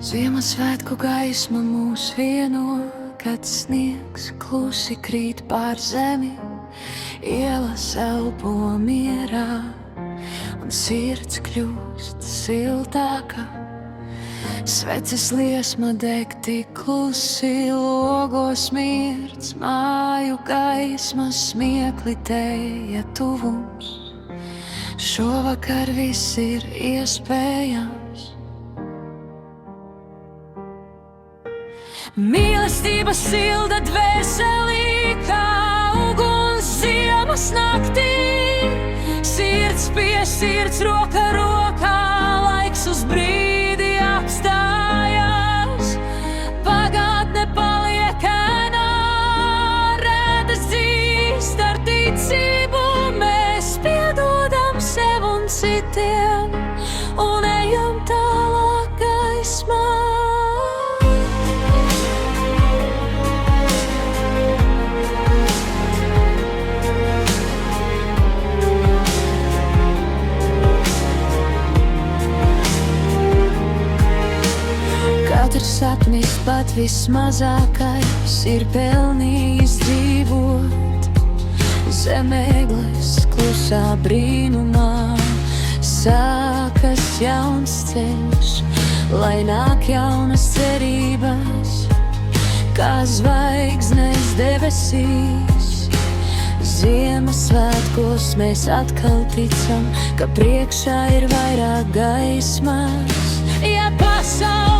Ziemassvētku gaisma mūs vieno, kad sniegs klusi krīt pār zemi, ielas elpo mierā un sirds kļūst siltāka. Sveces liesma deg tik klusi, logos mirds, māju gaismas smiekli teja tuvums. Šovakar viss ir iespējams. Mīlestība silda dvēselī kā uguns ziemas naktī. Sirds pie sirds, roka rokā, laiks uz brīdi apstājās. Pagātne paliek ēnā, rētas dzīst ar ticību. Mēs piedodam sev un citiem un ejam tālāk gaismā. Katrs sapnis, pat vismazākais, ir pelnījis dzīvot. Zemegles klusā brīnumā sākas jauns ceļš, lai nāk jaunas cerības, kā zvaigznes debesīs. Ziemassvētkos mēs atkal ticam, ka priekšā ir vairāk gaismas. Ja pasaule